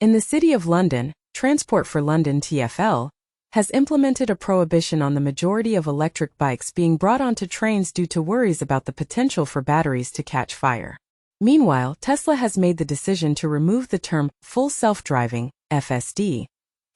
In the City of London, Transport for London TfL has implemented a prohibition on the majority of electric bikes being brought onto trains due to worries about the potential for batteries to catch fire. Meanwhile, Tesla has made the decision to remove the term full self-driving, FSD,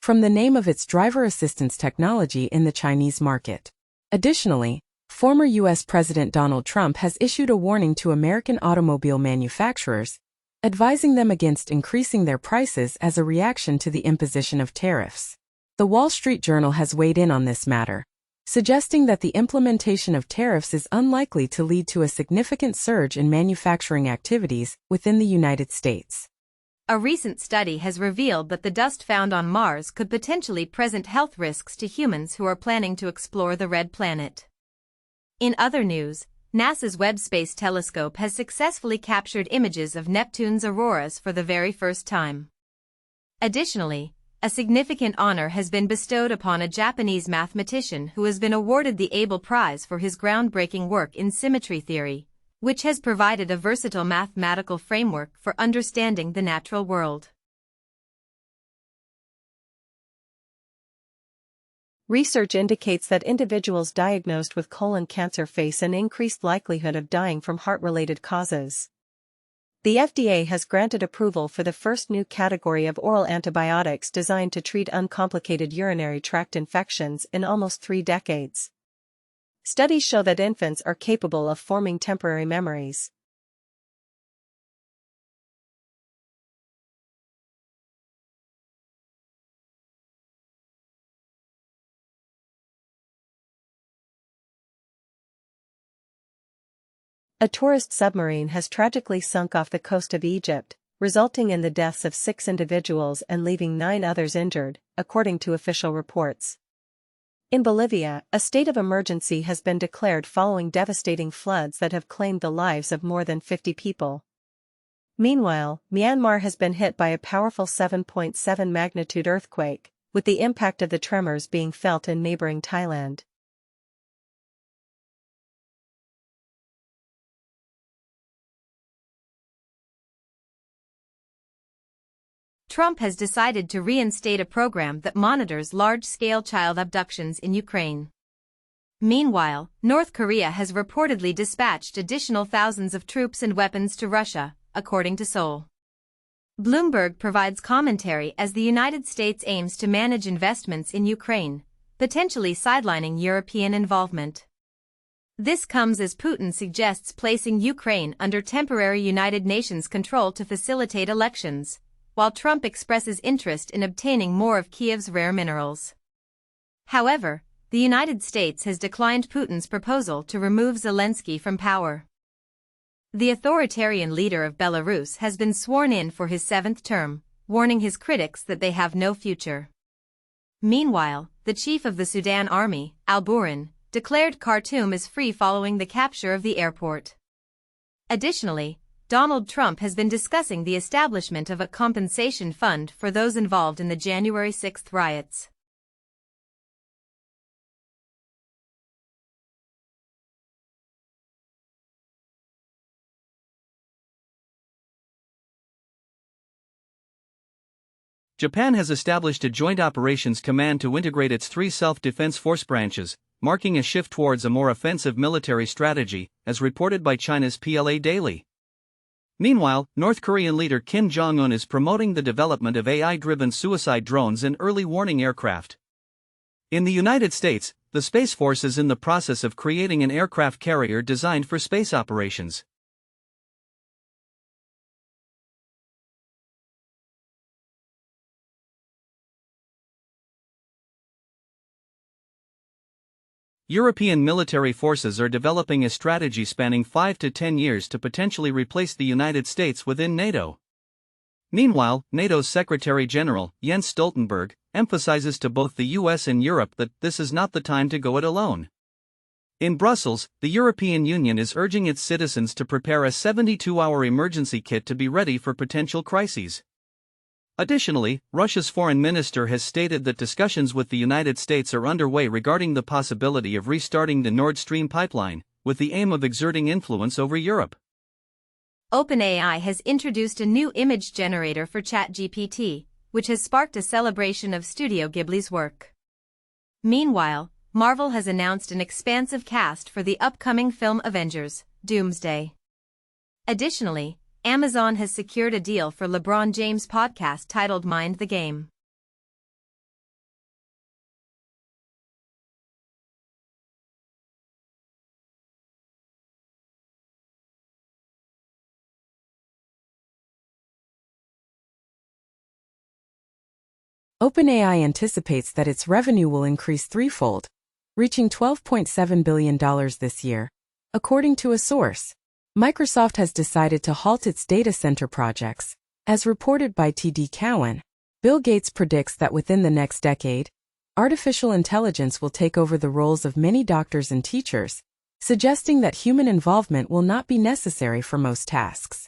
from the name of its driver assistance technology in the Chinese market. Additionally, former U.S. President Donald Trump has issued a warning to American automobile manufacturers, advising them against increasing their prices as a reaction to the imposition of tariffs. The Wall Street Journal has weighed in on this matter, suggesting that the implementation of tariffs is unlikely to lead to a significant surge in manufacturing activities within the United States. A recent study has revealed that the dust found on Mars could potentially present health risks to humans who are planning to explore the red planet. In other news, NASA's Webb Space Telescope has successfully captured images of Neptune's auroras for the very first time. Additionally, a significant honor has been bestowed upon a Japanese mathematician who has been awarded the Abel Prize for his groundbreaking work in symmetry theory, which has provided a versatile mathematical framework for understanding the natural world. Research indicates that individuals diagnosed with colon cancer face an increased likelihood of dying from heart-related causes. The FDA has granted approval for the first new category of oral antibiotics designed to treat uncomplicated urinary tract infections in almost 3 decades. Studies show that infants are capable of forming temporary memories. A tourist submarine has tragically sunk off the coast of Egypt, resulting in the deaths of 6 individuals and leaving 9 others injured, according to official reports. In Bolivia, a state of emergency has been declared following devastating floods that have claimed the lives of more than 50 people. Meanwhile, Myanmar has been hit by a powerful 7.7 magnitude earthquake, with the impact of the tremors being felt in neighboring Thailand. Trump has decided to reinstate a program that monitors large-scale child abductions in Ukraine. Meanwhile, North Korea has reportedly dispatched additional thousands of troops and weapons to Russia, according to Seoul. Bloomberg provides commentary as the United States aims to manage investments in Ukraine, potentially sidelining European involvement. This comes as Putin suggests placing Ukraine under temporary United Nations control to facilitate elections, while Trump expresses interest in obtaining more of Kiev's rare minerals. However, the United States has declined Putin's proposal to remove Zelensky from power. The authoritarian leader of Belarus has been sworn in for his 7th term, warning his critics that they have no future. Meanwhile, the chief of the Sudan army, al-Burhan, declared Khartoum is free following the capture of the airport. Additionally, Donald Trump has been discussing the establishment of a compensation fund for those involved in the January 6 riots. Japan has established a Joint Operations Command to integrate its 3 self-defense force branches, marking a shift towards a more offensive military strategy, as reported by China's PLA Daily. Meanwhile, North Korean leader Kim Jong-un is promoting the development of AI-driven suicide drones and early warning aircraft. In the United States, the Space Force is in the process of creating an aircraft carrier designed for space operations. European military forces are developing a strategy spanning 5 to 10 years to potentially replace the United States within NATO. Meanwhile, NATO's Secretary-General, Jens Stoltenberg, emphasizes to both the US and Europe that this is not the time to go it alone. In Brussels, the European Union is urging its citizens to prepare a 72-hour emergency kit to be ready for potential crises. Additionally, Russia's foreign minister has stated that discussions with the United States are underway regarding the possibility of restarting the Nord Stream pipeline, with the aim of exerting influence over Europe. OpenAI has introduced a new image generator for ChatGPT, which has sparked a celebration of Studio Ghibli's work. Meanwhile, Marvel has announced an expansive cast for the upcoming film Avengers: Doomsday. Additionally, Amazon has secured a deal for LeBron James' podcast titled Mind the Game. OpenAI anticipates that its revenue will increase threefold, reaching $12.7 billion this year. According to a source, Microsoft has decided to halt its data center projects. As reported by TD Cowen, Bill Gates predicts that within the next decade, artificial intelligence will take over the roles of many doctors and teachers, suggesting that human involvement will not be necessary for most tasks.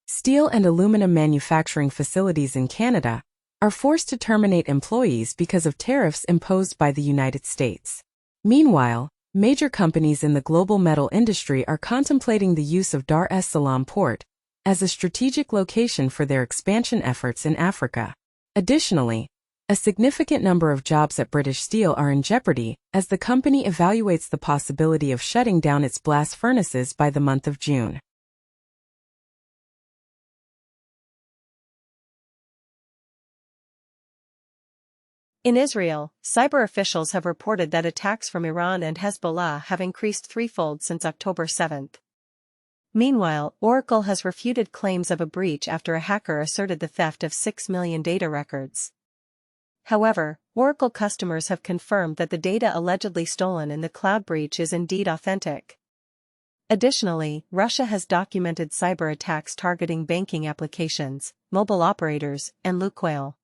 Steel and aluminum manufacturing facilities in Canada are forced to terminate employees because of tariffs imposed by the United States. Meanwhile, major companies in the global metal industry are contemplating the use of Dar es Salaam port as a strategic location for their expansion efforts in Africa. Additionally, a significant number of jobs at British Steel are in jeopardy as the company evaluates the possibility of shutting down its blast furnaces by the month of June. In Israel, cyber officials have reported that attacks from Iran and Hezbollah have increased threefold since October 7. Meanwhile, Oracle has refuted claims of a breach after a hacker asserted the theft of 6 million data records. However, Oracle customers have confirmed that the data allegedly stolen in the cloud breach is indeed authentic. Additionally, Russia has documented cyber attacks targeting banking applications, mobile operators, and Lukoil.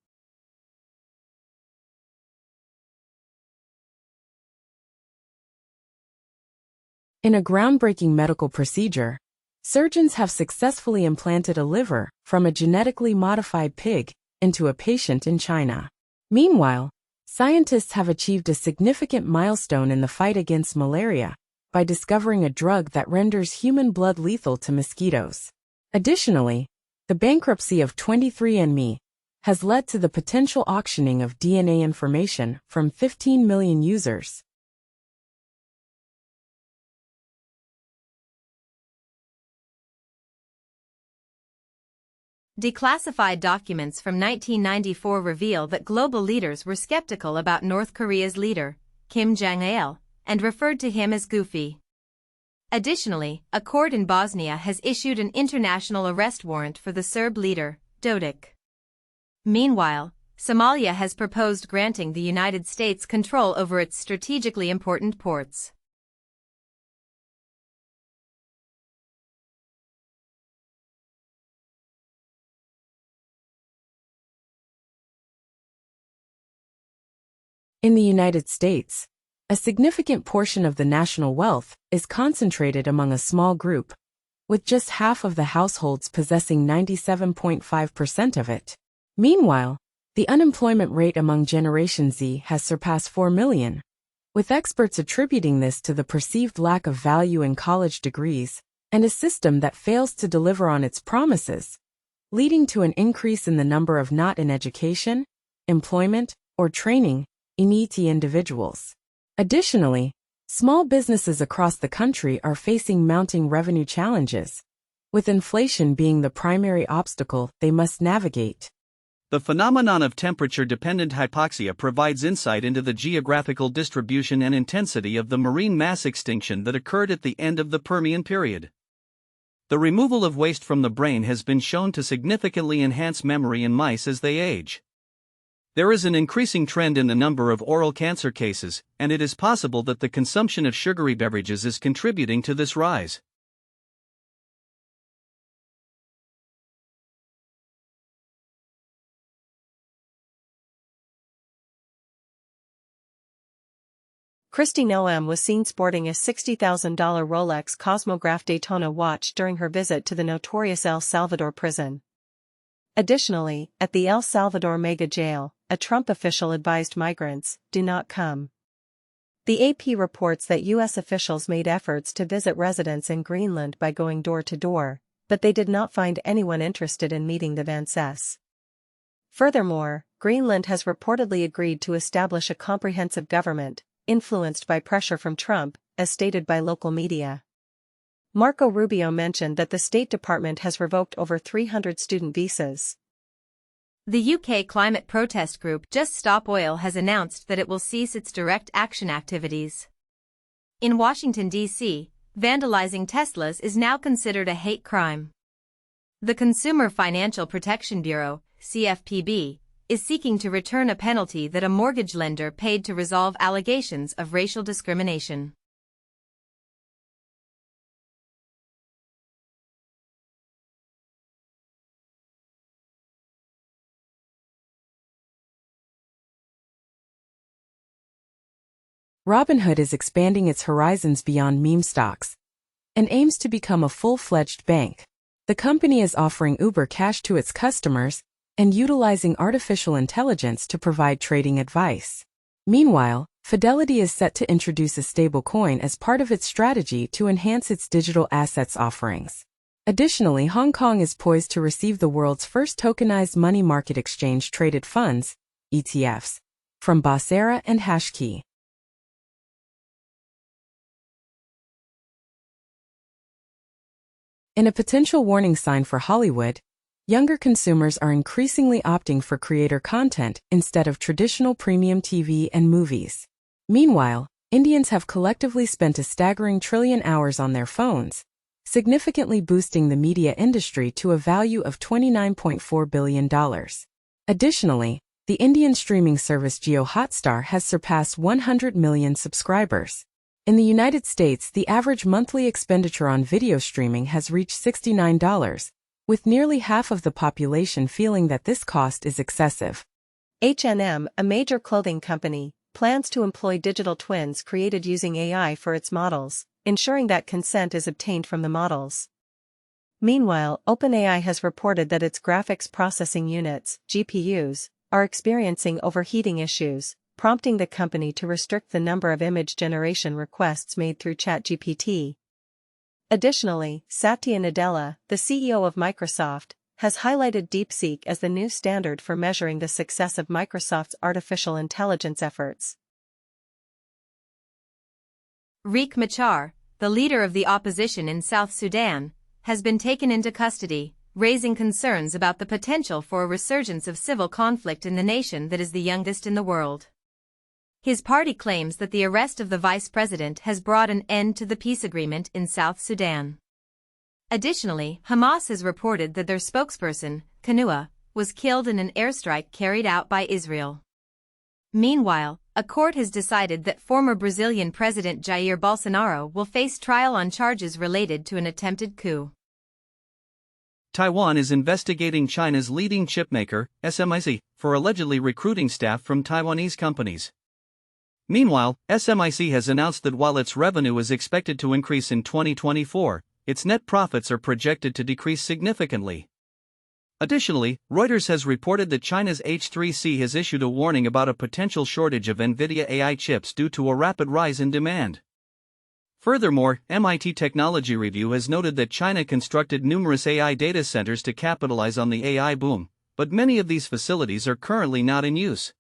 In a groundbreaking medical procedure, surgeons have successfully implanted a liver from a genetically modified pig into a patient in China. Meanwhile, scientists have achieved a significant milestone in the fight against malaria by discovering a drug that renders human blood lethal to mosquitoes. Additionally, the bankruptcy of 23andMe has led to the potential auctioning of DNA information from 15 million users. Declassified documents from 1994 reveal that global leaders were skeptical about North Korea's leader, Kim Jong-il, and referred to him as Goofy. Additionally, a court in Bosnia has issued an international arrest warrant for the Serb leader, Dodik. Meanwhile, Somalia has proposed granting the United States control over its strategically important ports. In the United States, a significant portion of the national wealth is concentrated among a small group, with just half of the households possessing 97.5% of it. Meanwhile, the unemployment rate among Generation Z has surpassed 4 million, with experts attributing this to the perceived lack of value in college degrees and a system that fails to deliver on its promises, leading to an increase in the number of not in education, employment, or training NEET individuals. Additionally, small businesses across the country are facing mounting revenue challenges, with inflation being the primary obstacle they must navigate. The phenomenon of temperature-dependent hypoxia provides insight into the geographical distribution and intensity of the marine mass extinction that occurred at the end of the Permian period. The removal of waste from the brain has been shown to significantly enhance memory in mice as they age. There is an increasing trend in the number of oral cancer cases, and it is possible that the consumption of sugary beverages is contributing to this rise. Kristi Noem was seen sporting a $60,000 Rolex Cosmograph Daytona watch during her visit to the notorious El Salvador prison. Additionally, at the El Salvador mega jail, a Trump official advised migrants, "Do not come." The AP reports that U.S. officials made efforts to visit residents in Greenland by going door to door, but they did not find anyone interested in meeting the Vances. Furthermore, Greenland has reportedly agreed to establish a comprehensive government, influenced by pressure from Trump, as stated by local media. Marco Rubio mentioned that the State Department has revoked over 300 student visas. The UK climate protest group Just Stop Oil has announced that it will cease its direct action activities. In Washington, D.C., vandalizing Teslas is now considered a hate crime. The Consumer Financial Protection Bureau, CFPB, is seeking to return a penalty that a mortgage lender paid to resolve allegations of racial discrimination. Robinhood is expanding its horizons beyond meme stocks and aims to become a full-fledged bank. The company is offering Uber Cash to its customers and utilizing artificial intelligence to provide trading advice. Meanwhile, Fidelity is set to introduce a stablecoin as part of its strategy to enhance its digital assets offerings. Additionally, Hong Kong is poised to receive the world's first tokenized money market exchange traded funds, ETFs, from Basera and Hashkey. In a potential warning sign for Hollywood, younger consumers are increasingly opting for creator content instead of traditional premium TV and movies. Meanwhile, Indians have collectively spent a staggering 1 trillion hours on their phones, significantly boosting the media industry to a value of $29.4 billion. Additionally, the Indian streaming service Jio Hotstar has surpassed 100 million subscribers. In the United States, the average monthly expenditure on video streaming has reached $69, with nearly half of the population feeling that this cost is excessive. H&M, a major clothing company, plans to employ digital twins created using AI for its models, ensuring that consent is obtained from the models. Meanwhile, OpenAI has reported that its graphics processing units, GPUs, are experiencing overheating issues, prompting the company to restrict the number of image generation requests made through ChatGPT. Additionally, Satya Nadella, the CEO of Microsoft, has highlighted DeepSeek as the new standard for measuring the success of Microsoft's artificial intelligence efforts. Riek Machar, the leader of the opposition in South Sudan, has been taken into custody, raising concerns about the potential for a resurgence of civil conflict in the nation that is the youngest in the world. His party claims that the arrest of the vice president has brought an end to the peace agreement in South Sudan. Additionally, Hamas has reported that their spokesperson, Kanua, was killed in an airstrike carried out by Israel. Meanwhile, a court has decided that former Brazilian President Jair Bolsonaro will face trial on charges related to an attempted coup. Taiwan is investigating China's leading chipmaker, SMIC, for allegedly recruiting staff from Taiwanese companies. Meanwhile, SMIC has announced that while its revenue is expected to increase in 2024, its net profits are projected to decrease significantly. Additionally, Reuters has reported that China's H3C has issued a warning about a potential shortage of NVIDIA AI chips due to a rapid rise in demand. Furthermore, MIT Technology Review has noted that China constructed numerous AI data centers to capitalize on the AI boom, but many of these facilities are currently not in use.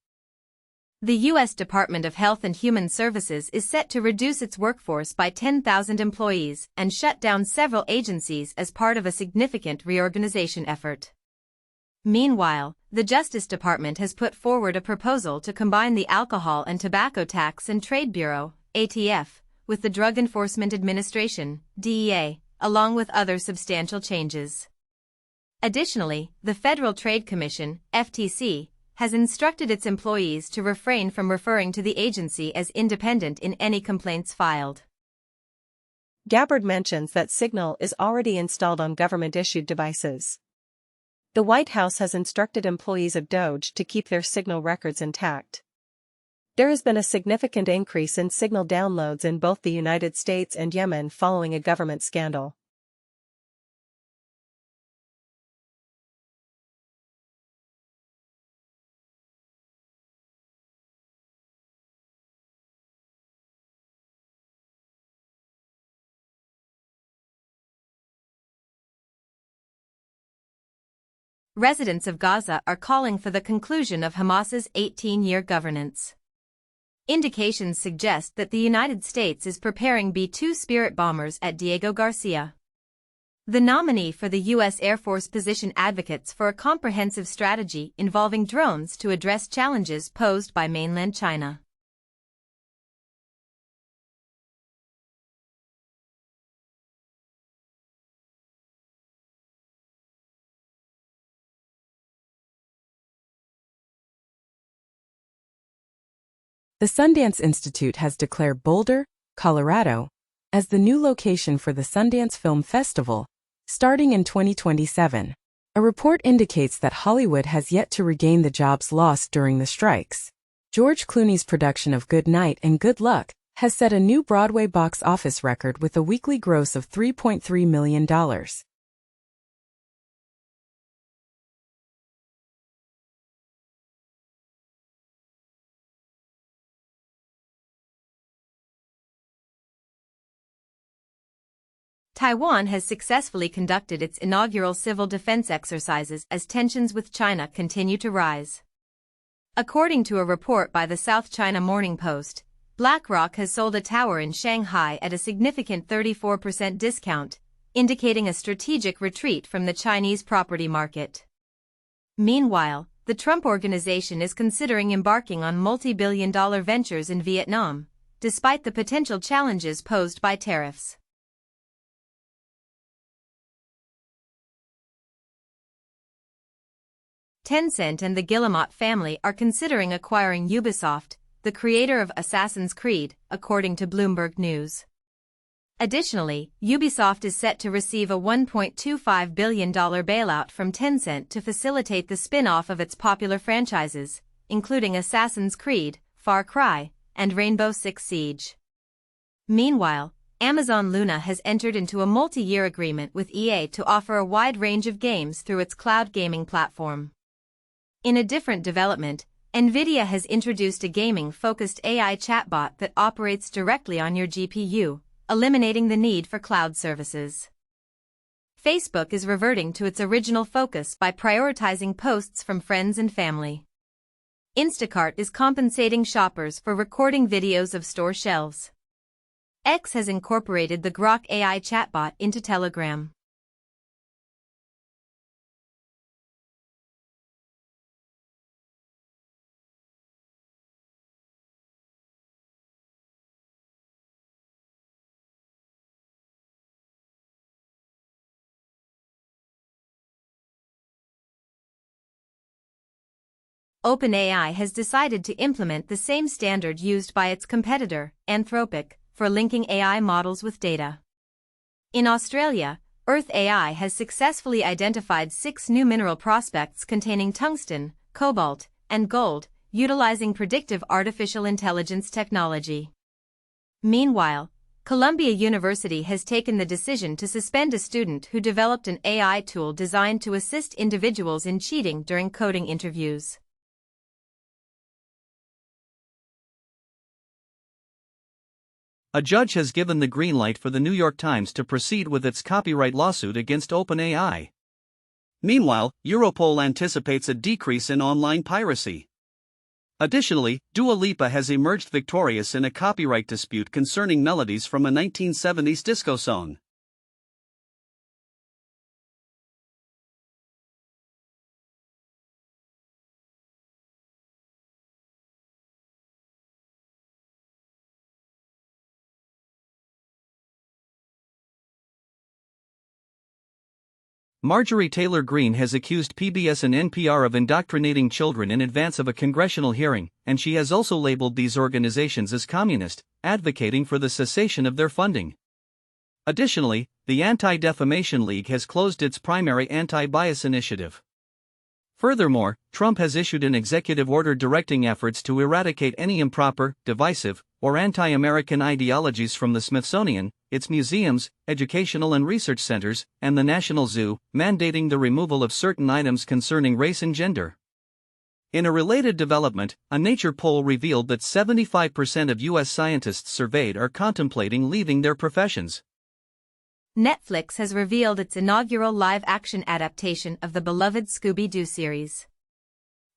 The U.S. Department of Health and Human Services is set to reduce its workforce by 10,000 employees and shut down several agencies as part of a significant reorganization effort. Meanwhile, the Justice Department has put forward a proposal to combine the Alcohol and Tobacco Tax and Trade Bureau, ATF, with the Drug Enforcement Administration, DEA, along with other substantial changes. Additionally, the Federal Trade Commission, FTC, has instructed its employees to refrain from referring to the agency as independent in any complaints filed. Gabbard mentions that Signal is already installed on government-issued devices. The White House has instructed employees of DOJ to keep their Signal records intact. There has been a significant increase in Signal downloads in both the United States and Yemen following a government scandal. residents of Gaza are calling for the conclusion of Hamas's 18-year governance. Indications suggest that the United States is preparing B-2 Spirit bombers at Diego Garcia. The nominee for the U.S. Air Force position advocates for a comprehensive strategy involving drones to address challenges posed by mainland China. The Sundance Institute has declared Boulder, Colorado, as the new location for the Sundance Film Festival, starting in 2027. A report indicates that Hollywood has yet to regain the jobs lost during the strikes. George Clooney's production of Good Night and Good Luck has set a new Broadway box office record with a weekly gross of $3.3 million. Taiwan has successfully conducted its inaugural civil defense exercises as tensions with China continue to rise. According to a report by the South China Morning Post, BlackRock has sold a tower in Shanghai at a significant 34% discount, indicating a strategic retreat from the Chinese property market. Meanwhile, the Trump Organization is considering embarking on multi-billion-dollar ventures in Vietnam, despite the potential challenges posed by tariffs. Tencent and the Guillemot family are considering acquiring Ubisoft, the creator of Assassin's Creed, according to Bloomberg News. Additionally, Ubisoft is set to receive a $1.25 billion bailout from Tencent to facilitate the spin-off of its popular franchises, including Assassin's Creed, Far Cry, and Rainbow Six Siege. Meanwhile, Amazon Luna has entered into a multi-year agreement with EA to offer a wide range of games through its cloud gaming platform. In a different development, NVIDIA has introduced a gaming-focused AI chatbot that operates directly on your GPU, eliminating the need for cloud services. Facebook is reverting to its original focus by prioritizing posts from friends and family. Instacart is compensating shoppers for recording videos of store shelves. X has incorporated the Grok AI chatbot into Telegram. OpenAI has decided to implement the same standard used by its competitor, Anthropic, for linking AI models with data. In Australia, Earth AI has successfully identified 6 new mineral prospects containing tungsten, cobalt, and gold, utilizing predictive artificial intelligence technology. Meanwhile, Columbia University has taken the decision to suspend a student who developed an AI tool designed to assist individuals in cheating during coding interviews. A judge has given the green light for the New York Times to proceed with its copyright lawsuit against OpenAI. Meanwhile, Europol anticipates a decrease in online piracy. Additionally, Dua Lipa has emerged victorious in a copyright dispute concerning melodies from a 1970s disco song. Marjorie Taylor Greene has accused PBS and NPR of indoctrinating children in advance of a congressional hearing, and she has also labeled these organizations as communist, advocating for the cessation of their funding. Additionally, the Anti-Defamation League has closed its primary anti-bias initiative. Furthermore, Trump has issued an executive order directing efforts to eradicate any improper, divisive, or anti-American ideologies from the Smithsonian, its museums, educational and research centers, and the National Zoo, mandating the removal of certain items concerning race and gender. In a related development, a Nature poll revealed that 75% of U.S. scientists surveyed are contemplating leaving their professions. Netflix has revealed its inaugural live-action adaptation of the beloved Scooby-Doo series.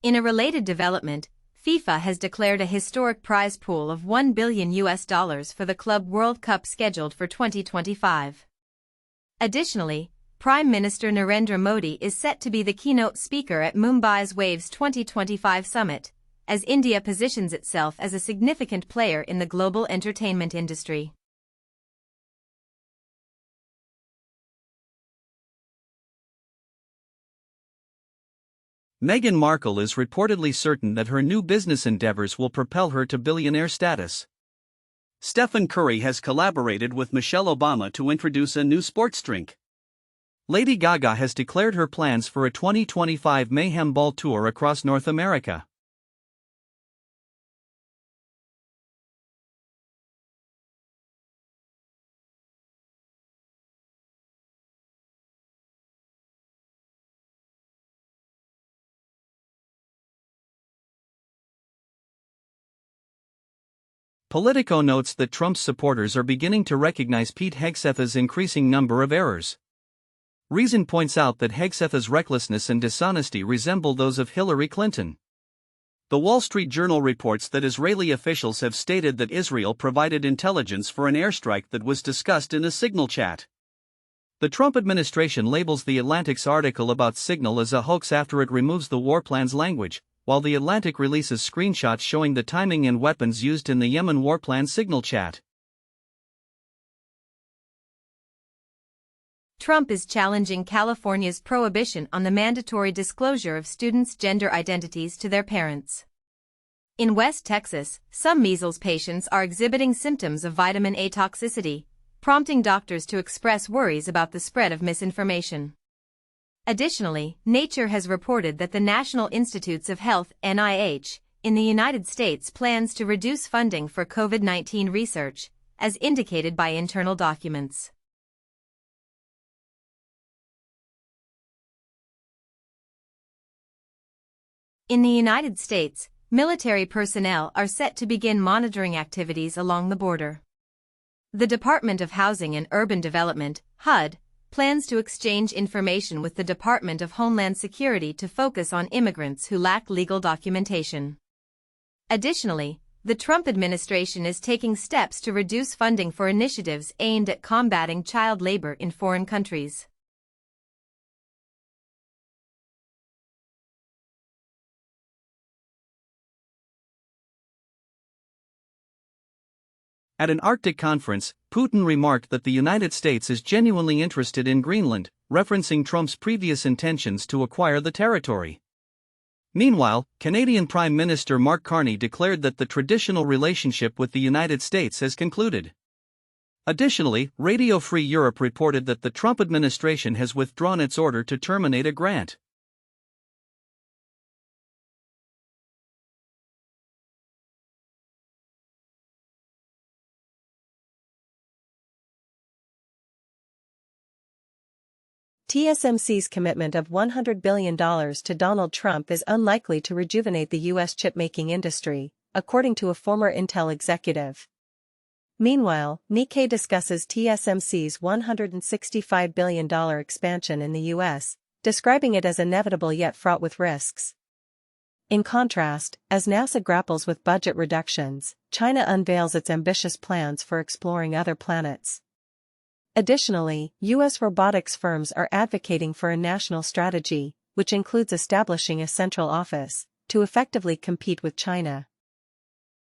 In a related development, FIFA has declared a historic prize pool of $1 billion for the Club World Cup scheduled for 2025. Additionally, Prime Minister Narendra Modi is set to be the keynote speaker at Mumbai's Waves 2025 summit, as India positions itself as a significant player in the global entertainment industry. Meghan Markle is reportedly certain that her new business endeavors will propel her to billionaire status. Stephen Curry has collaborated with Michelle Obama to introduce a new sports drink. Lady Gaga has declared her plans for a 2025 Mayhem Ball tour across North America. Politico notes that Trump's supporters are beginning to recognize Pete Hegseth's increasing number of errors. Reason points out that Hegseth's recklessness and dishonesty resemble those of Hillary Clinton. The Wall Street Journal reports that Israeli officials have stated that Israel provided intelligence for an airstrike that was discussed in a Signal chat. The Trump administration labels the Atlantic's article about Signal as a hoax after it removes the war plan's language, while the Atlantic releases screenshots showing the timing and weapons used in the Yemen war plan Signal chat. Trump is challenging California's prohibition on the mandatory disclosure of students' gender identities to their parents. In West Texas, some measles patients are exhibiting symptoms of vitamin A toxicity, prompting doctors to express worries about the spread of misinformation. Additionally, Nature has reported that the National Institutes of Health (NIH) in the United States plans to reduce funding for COVID-19 research, as indicated by internal documents. In the United States, military personnel are set to begin monitoring activities along the border. The Department of Housing and Urban Development, HUD, plans to exchange information with the Department of Homeland Security to focus on immigrants who lack legal documentation. Additionally, the Trump administration is taking steps to reduce funding for initiatives aimed at combating child labor in foreign countries. At an Arctic conference, Putin remarked that the United States is genuinely interested in Greenland, referencing Trump's previous intentions to acquire the territory. Meanwhile, Canadian Prime Minister Mark Carney declared that the traditional relationship with the United States has concluded. Additionally, Radio Free Europe reported that the Trump administration has withdrawn its order to terminate a grant. TSMC's commitment of $100 billion to Donald Trump is unlikely to rejuvenate the U.S. chip-making industry, according to a former Intel executive. Meanwhile, Nikkei discusses TSMC's $165 billion expansion in the U.S., describing it as inevitable yet fraught with risks. In contrast, as NASA grapples with budget reductions, China unveils its ambitious plans for exploring other planets. Additionally, U.S. robotics firms are advocating for a national strategy, which includes establishing a central office, to effectively compete with China.